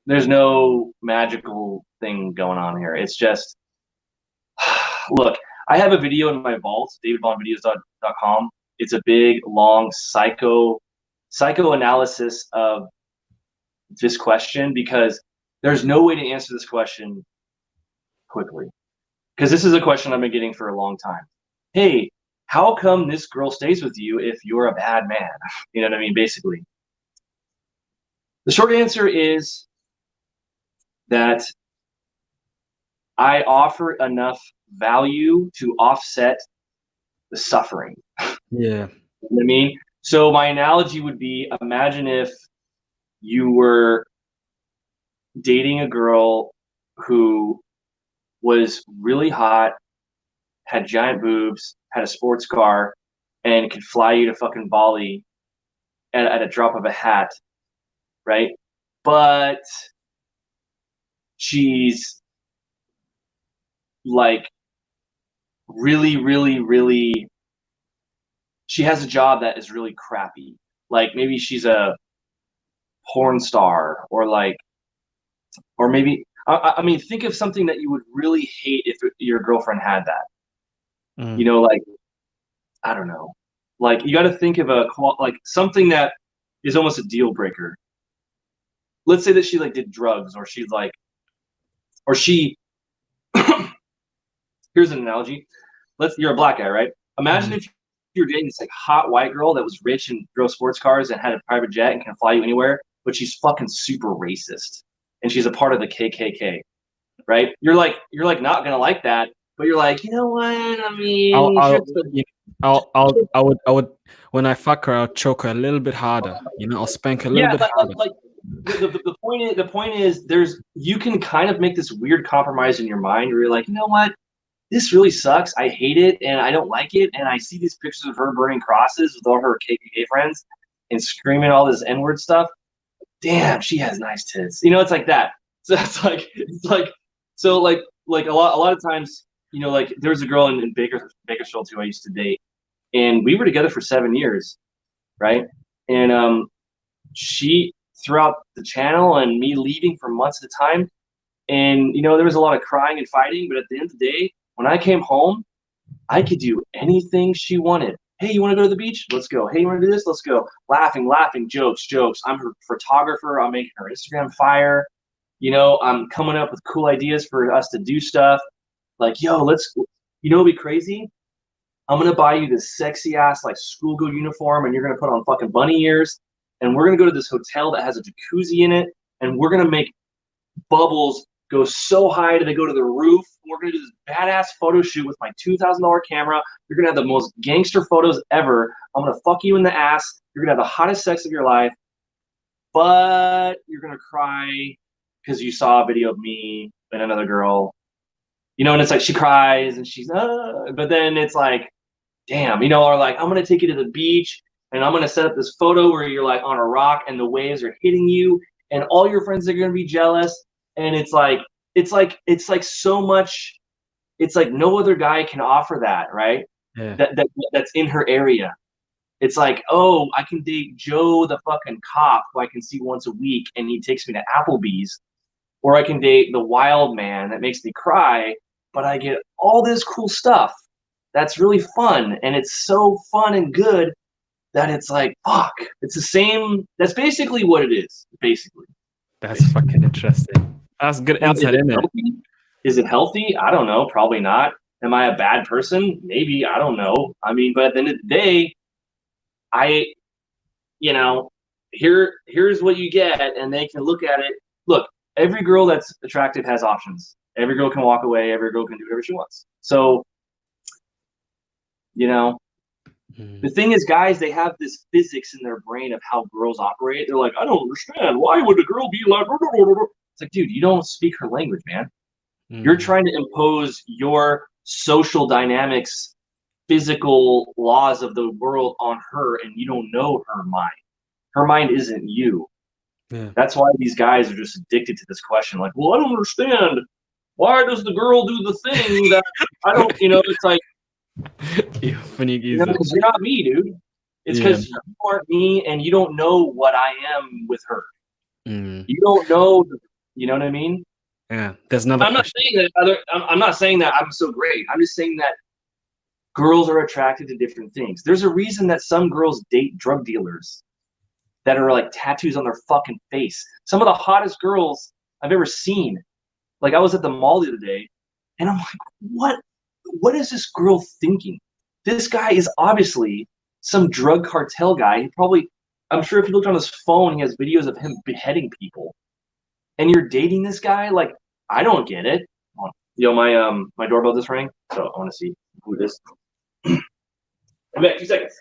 There's no magical thing going on here. It's just, look, I have a video in my vault, davidbondvideos.com. It's a big, long psychoanalysis of this question, because there's no way to answer this question quickly. Because this is a question I've been getting for a long time. Hey, how come this girl stays with you if you're a bad man? You know what I mean? Basically. The short answer is that I offer enough value to offset the suffering. Yeah. You know what I mean? So my analogy would be, imagine if you were dating a girl who was really hot, had giant boobs, had a sports car, and could fly you to fucking Bali at a drop of a hat, right? But she's like really, really, really, she has a job that is really crappy. Like, maybe she's a porn star, or maybe, I mean, think of something that you would really hate if your girlfriend had that. Like, I don't know. Like, you got to think of like something that is almost a deal breaker. Let's say that she like did drugs, or she's like, or she here's an analogy. You're a black guy, right? Imagine if you're dating this like hot white girl that was rich and drove sports cars and had a private jet and can fly you anywhere, but she's fucking super racist and she's a part of the KKK, right? You're like not gonna like that, but you're like, you know what? I mean, I would when I fuck her, I'll choke her a little bit harder. You know, I'll spank her a little bit harder. The point is you can kind of make this weird compromise in your mind where you're like, you know what? This really sucks. I hate it and I don't like it. And I see these pictures of her burning crosses with all her KKK friends and screaming all this N-word stuff. Damn, she has nice tits. You know, it's like that. So so a lot of times, you know, like there was a girl in Bakersfield who I used to date, and we were together for 7 years, right? And she throughout the channel and me leaving for months at a time, and you know, there was a lot of crying and fighting, but at the end of the day, when I came home, I could do anything she wanted. Hey, you want to go to the beach? Let's go. Hey, you want to do this? Let's go. Laughing, jokes. I'm her photographer. I'm making her Instagram fire. You know, I'm coming up with cool ideas for us to do stuff. Like, yo, you know, it'd be crazy. I'm going to buy you this sexy ass like schoolgirl uniform and you're going to put on fucking bunny ears. And we're going to go to this hotel that has a jacuzzi in it. And we're going to make bubbles go so high that they go to the roof. We're gonna do this badass photo shoot with my $2,000 camera. You're gonna have the most gangster photos ever. I'm gonna fuck you in the ass. You're gonna have the hottest sex of your life, but you're gonna cry because you saw a video of me and another girl. You know, and it's like she cries and she's, but then it's like, damn, you know, or like I'm gonna take you to the beach and I'm gonna set up this photo where you're like on a rock and the waves are hitting you, and all your friends are gonna be jealous. And it's like so much. It's like no other guy can offer that, right? Yeah. That's in her area. It's like, oh, I can date Joe the fucking cop who I can see once a week and he takes me to Applebee's, or I can date the wild man that makes me cry, but I get all this cool stuff that's really fun, and it's so fun and good that it's like, fuck. It's the same. That's basically what it is. Basically. That's fucking interesting. That's good insight, isn't it? Is it healthy? I don't know. Probably not. Am I a bad person? Maybe. I don't know. I mean, but at the end of the day, you know, here's what you get, and they can look at it. Look, every girl that's attractive has options. Every girl can walk away. Every girl can do whatever she wants. So, you know, the thing is, guys, they have this physics in their brain of how girls operate. They're like, I don't understand. Why would a girl be like? It's like, dude, you don't speak her language, man. You're trying to impose your social dynamics, physical laws of the world on her, and you don't know her mind. Her mind isn't you. Yeah. That's why these guys are just addicted to this question. Like, well, I don't understand. Why does the girl do the thing that I don't, you know, it's like, you're funny, you're not me, dude. It's because you aren't me and you don't know what I am with her. You don't know, you know what I mean? Yeah, there's another. I'm not saying that I'm so great. I'm just saying that girls are attracted to different things. There's a reason that some girls date drug dealers that are like tattoos on their fucking face. Some of the hottest girls I've ever seen. Like I was at the mall the other day, and I'm like, what is this girl thinking? This guy is obviously some drug cartel guy. I'm sure if you looked on his phone, he has videos of him beheading people. And you're dating this guy? Like, I don't get it. Yo, my doorbell just rang, so I want to see who it is. I'm back. 2 seconds.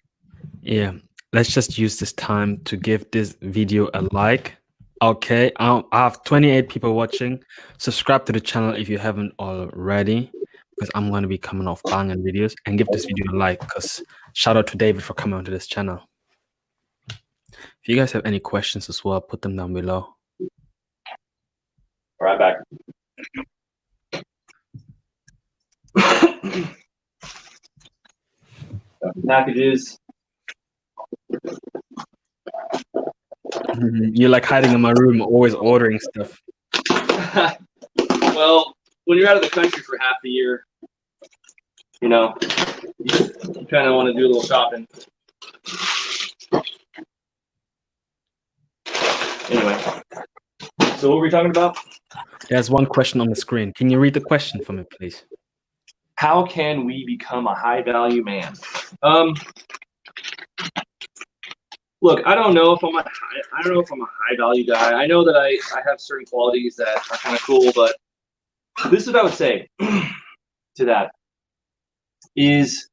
Yeah, let's just use this time to give this video a like. Okay, I have 28 people watching. Subscribe to the channel if you haven't already, because I'm going to be coming off banging videos, and give this video a like, because shout out to David for coming onto this channel. If you guys have any questions as well, put them down below. All right, back. Packages. You're like hiding in my room, always ordering stuff. Well, when you're out of the country for half the year, you know, you kind of want to do a little shopping. Anyway, so what were we talking about? There's one question on the screen. Can you read the question for me, please? How can we become a high value man? Look, I don't know if I'm a high value guy. I know that I have certain qualities that are kind of cool, but this is what I would say to that is,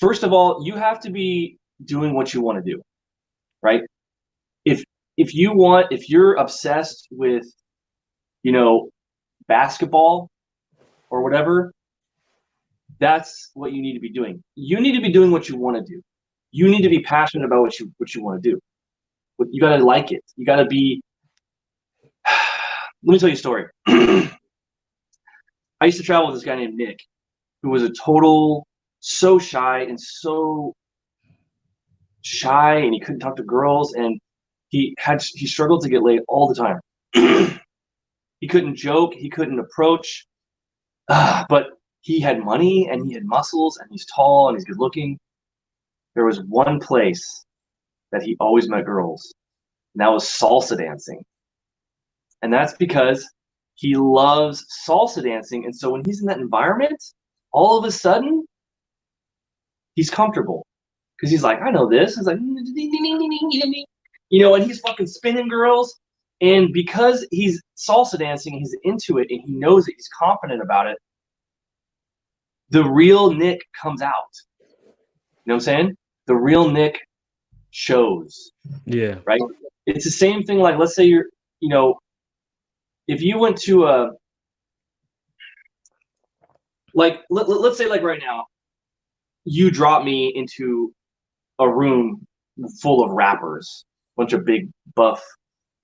first of all, you have to be doing what you want to do, right? If you're obsessed with, basketball or whatever, that's what you need to be doing. You need to be doing what you want to do. You need to be passionate about what you want to do. But you got to like it. You got to be. Let me tell you a story. I used to travel with this guy named Nick, who was so shy, and he couldn't talk to girls, and he struggled to get laid all the time. He couldn't joke, he couldn't approach, but he had money and he had muscles and he's tall and he's good looking. There was one place that he always met girls, and that was salsa dancing. And that's because he loves salsa dancing. And so when he's in that environment, all of a sudden, he's comfortable. Because he's like, I know this. He's like, and he's fucking spinning girls. And because he's salsa dancing, he's into it, and he knows it, he's confident about it, the real Nick comes out. You know what I'm saying? The real Nick shows. Yeah. Right? It's the same thing, like, let's say you're, if you went to let's say, like, right now, you drop me into a room full of rappers, bunch of big buff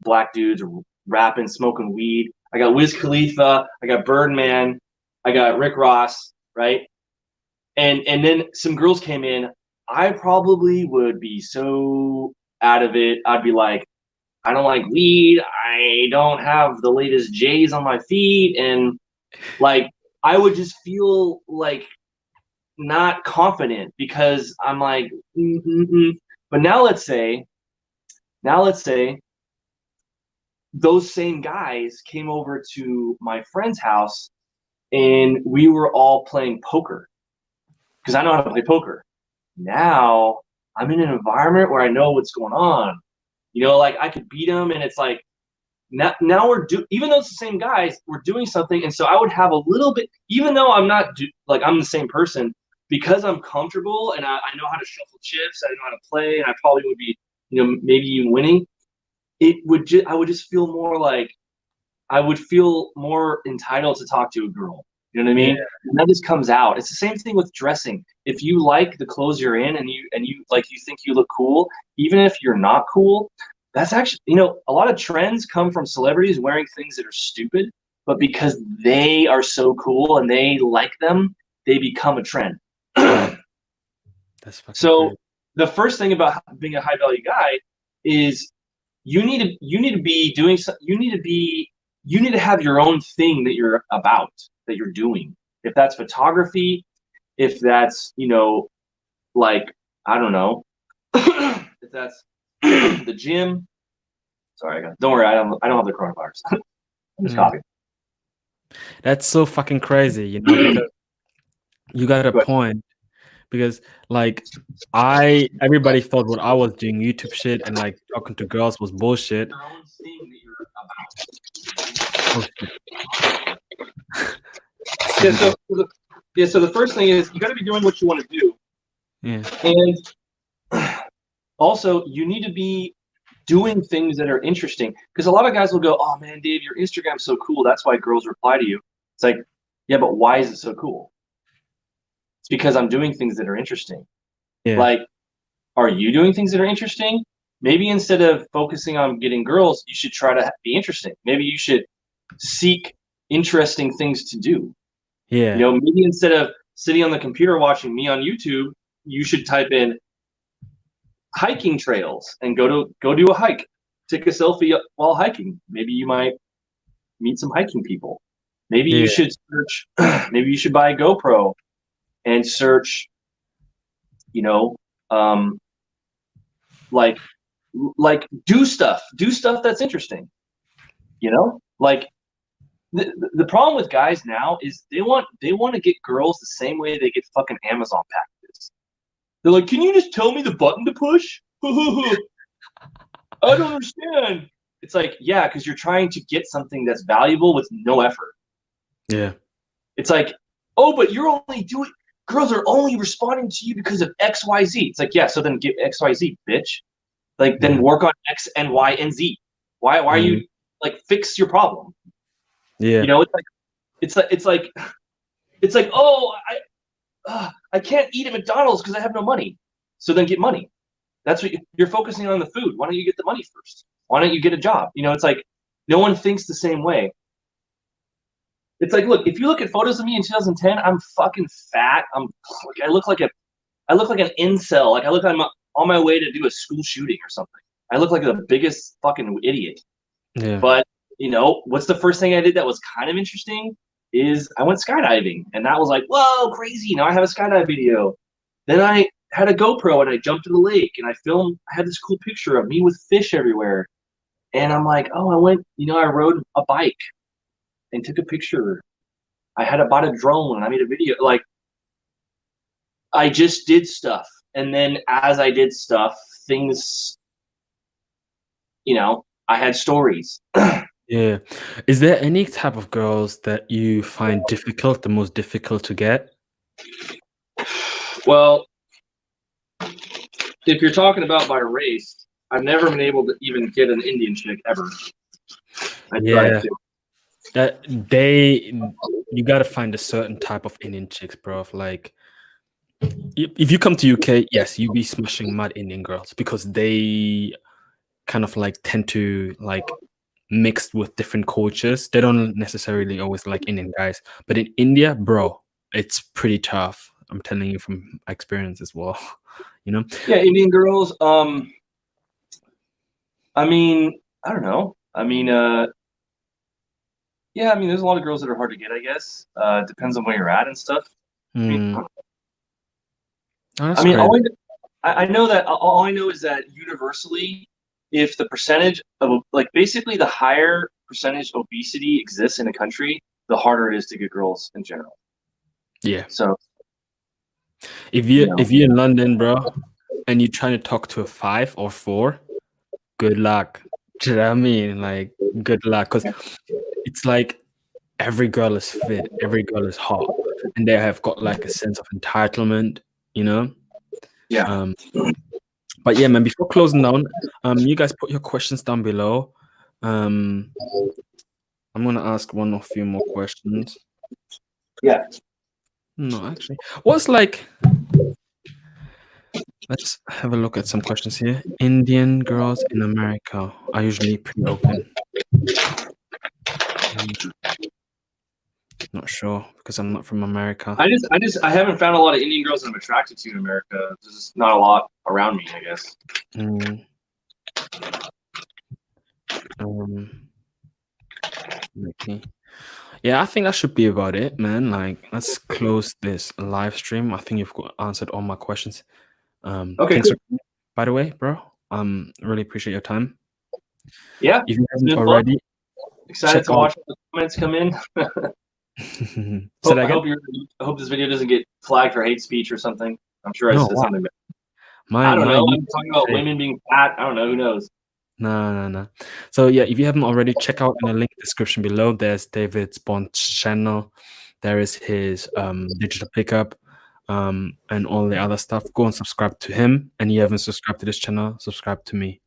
black dudes rapping, smoking weed. I got Wiz Khalifa, I got Birdman, I got Rick Ross, right? And then some girls came in. I probably would be so out of it. I'd be like, I don't like weed. I don't have the latest J's on my feet. And like, I would just feel like not confident because I'm like, But now let's say those same guys came over to my friend's house and we were all playing poker because I know how to play poker. Now I'm in an environment where I know what's going on. Like, I could beat them, and it's like, now even though it's the same guys, we're doing something. And so I would have a little bit, even though I'm not I'm the same person, because I'm comfortable and I know how to shuffle chips, I know how to play, and I probably would be, maybe even winning. I would just feel more like I would feel more entitled to talk to a girl. You know what I mean? Yeah. And that just comes out. It's the same thing with dressing. If you like the clothes you're in and you think you look cool, even if you're not cool, that's actually, a lot of trends come from celebrities wearing things that are stupid, but because they are so cool and they like them, they become a trend. That's so crazy. The first thing about being a high value guy is you need to be doing you need to have your own thing that you're about, that you're doing. If that's photography, if that's, like, I don't know, if that's the gym. Sorry, don't worry, I don't have the coronavirus. I'm just coughing. That's so fucking crazy, because you got a point. Because like everybody thought what I was doing, YouTube shit and like talking to girls, was bullshit. So the first thing is you got to be doing what you want to do. Yeah. And also you need to be doing things that are interesting, because a lot of guys will go, oh man, Dave, your Instagram's so cool, that's why girls reply to you. It's like, yeah, but why is it so cool? It's because I'm doing things that are interesting. Yeah. Like, are you doing things that are interesting? Maybe instead of focusing on getting girls, you should try to be interesting. Maybe you should seek interesting things to do. Yeah. Maybe instead of sitting on the computer watching me on YouTube, you should type in hiking trails and go do a hike. Take a selfie while hiking. Maybe you might meet some hiking people. Maybe you should search. Maybe you should buy a GoPro and search. Like do stuff that's interesting. Like the problem with guys now is they want to get girls the same way they get fucking Amazon packages. They're like, can you just tell me the button to push? I don't understand. It's like, yeah, because you're trying to get something that's valuable with no effort. Yeah. It's like, oh, but you're only doing. Girls are only responding to you because of X, Y, Z. It's like, yeah, so then get X, Y, Z, bitch. Like, then work on X and Y and Z. Why are you like fix your problem? Yeah. You know, it's like, oh, I can't eat at McDonald's because I have no money. So then get money. That's what you're focusing on, the food. Why don't you get the money first? Why don't you get a job? You know, it's like no one thinks the same way. It's like, look, if you look at photos of me in 2010, I'm fucking fat. I look like an incel. Like I look like I'm on my way to do a school shooting or something. I look like the biggest fucking idiot. Yeah. But you know, what's the first thing I did that was kind of interesting is I went skydiving, and that was like, whoa, crazy. Now I have a skydive video. Then I had a GoPro and I jumped in the lake and I had this cool picture of me with fish everywhere. And I'm like, oh, I rode a bike and took a picture. I bought a drone and I made a video. Like, I just did stuff. And then as I did stuff, things, I had stories. Yeah. Is there any type of girls that you find the most difficult to get? Well, if you're talking about by race, I've never been able to even get an Indian chick ever. I tried to. You gotta find a certain type of Indian chicks, bro. Like, if you come to UK, yes, you be smashing mad Indian girls because they kind of like tend to like mixed with different cultures. They don't necessarily always like Indian guys, but in India, bro, it's pretty tough. I'm telling you from experience as well. You know? Yeah, Indian girls. I mean, I don't know. I mean, yeah, I mean, there's a lot of girls that are hard to get, I guess. Depends on where you're at and stuff. Oh, that's I mean, crazy. I know that all I know is that universally, if the percentage of like basically the higher percentage obesity exists in a country, the harder it is to get girls in general. Yeah. So if you're in London, bro, and you're trying to talk to a 5 or 4, good luck. Do you know what I mean? Like, good luck, because it's like every girl is fit, every girl is hot, and they have got like a sense of entitlement, you know? Yeah. But yeah, man, before closing down, you guys put your questions down below. I'm gonna ask one or few more questions. Yeah. No, actually, what's like? Let's have a look at some questions here. Indian girls in America are usually pretty open. Not sure because I'm not from America. I haven't found a lot of Indian girls that I'm attracted to in America. There's just not a lot around me, I guess. Okay. Yeah, I think that should be about it, man. Like, let's close this live stream. I think you've answered all my questions. Okay. Thanks Cool. by the way, bro. Really appreciate your time. Yeah. If you haven't already, excited to watch the comments come in. I hope this video doesn't get flagged for hate speech or something. I'm sure I said something bad. I don't know. I'm talking about women being fat. I don't know. Who knows? No. So yeah, if you haven't already, check out in the link description below. There's David Bond's channel. There is his digital pickup, and all the other stuff. Go and subscribe to him. And you haven't subscribed to this channel, subscribe to me.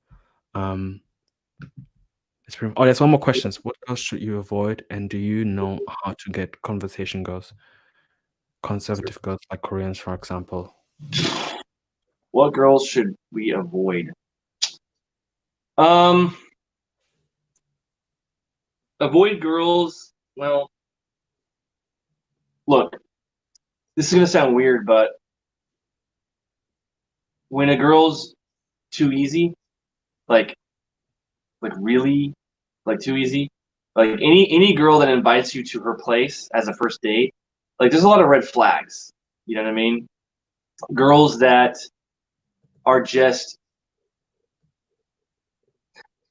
There's one more question. What girls should you avoid? And do you know how to get conversation girls? Conservative girls like Koreans, for example. What girls should we avoid? Avoid girls. Well, look, this is gonna sound weird, but when a girl's too easy, like really, like too easy, like any girl that invites you to her place as a first date, like there's a lot of red flags. You know what I mean? Girls that are just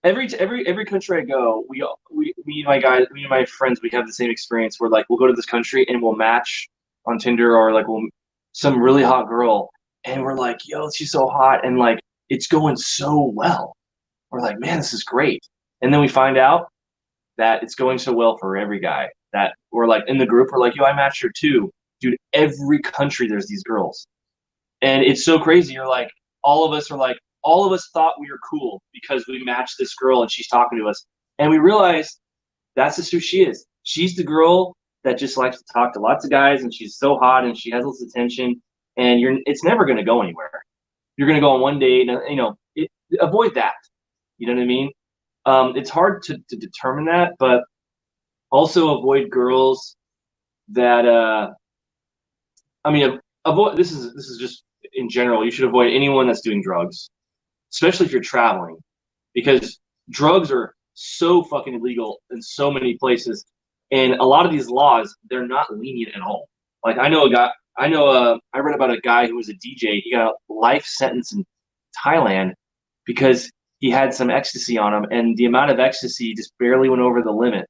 every country I go, me and my guys, me and my friends, we have the same experience. Where like we'll go to this country and we'll match on Tinder, or like we'll some really hot girl, and we're like, yo, she's so hot, and like it's going so well. We're like, man, this is great. And then we find out that it's going so well for every guy that we're like in the group. We're like, yo, I matched her too, dude. Every country there's these girls, and it's so crazy. You're like, all of us thought we were cool because we matched this girl and she's talking to us, and we realized that's just who she is. She's the girl that just likes to talk to lots of guys, and she's so hot and she has lots of attention, and it's never going to go anywhere. You're going to go on one date, and avoid that. You know what I mean? It's hard to determine that, but also avoid girls that avoid. This is just in general. You should avoid anyone that's doing drugs, especially if you're traveling, because drugs are so fucking illegal in so many places, and a lot of these laws, they're not lenient at all. Like I read about a guy who was a DJ. He got a life sentence in Thailand because he had some ecstasy on him, and the amount of ecstasy just barely went over the limit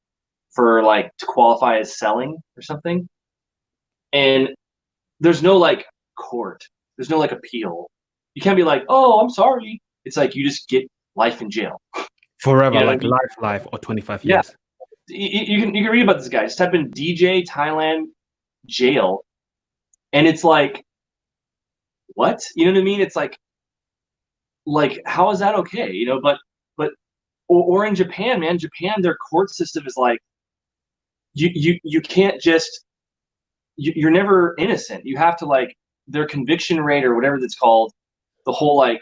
for like to qualify as selling or something. And there's no like court, there's no like appeal. You can't be like, oh, I'm sorry. It's like you just get life in jail forever, you know like I mean? life, or 25 Yeah. years. You can read about this guy. Just type in DJ Thailand jail, and it's like, what? You know what I mean? It's like how is that okay? But or in Japan, man. Japan, their court system is like you can't just you're never innocent. You have to like their conviction rate or whatever that's called, the whole like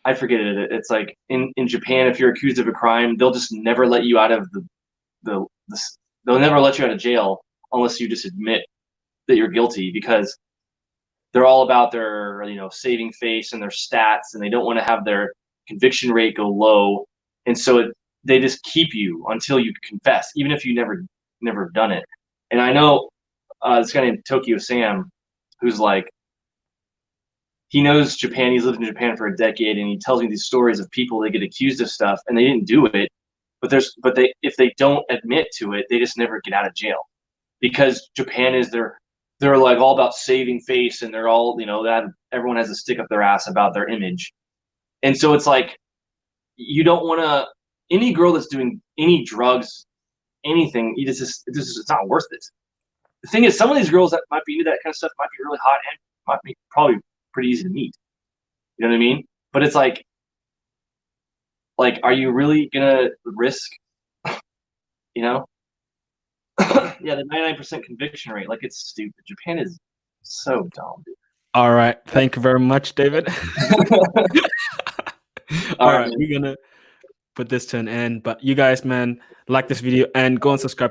I forget it. It's like in Japan, if you're accused of a crime, they'll just never let you out of the they'll never let you out of jail unless you just admit that you're guilty, because they're all about their saving face and their stats, and they don't want to have their conviction rate go low, and so they just keep you until you confess, even if you never done it. And I know this guy named Tokyo Sam, who's like, he knows Japan. He's lived in Japan for a decade, and he tells me these stories of people that get accused of stuff and they didn't do it, but if they don't admit to it, they just never get out of jail, because Japan is they're like all about saving face, and they're all that everyone has to stick up their ass about their image, and so it's like you don't want to any girl that's doing any drugs, anything. It's not worth it. The thing is, some of these girls that might be into that kind of stuff might be really hot and might be probably pretty easy to meet. You know what I mean? But it's like, are you really gonna risk? Yeah, the 99% conviction rate, like it's stupid. Japan is so dumb, dude. All right, thank you very much, David. All right, we're gonna put this to an end. But you guys, man, like this video and go and subscribe to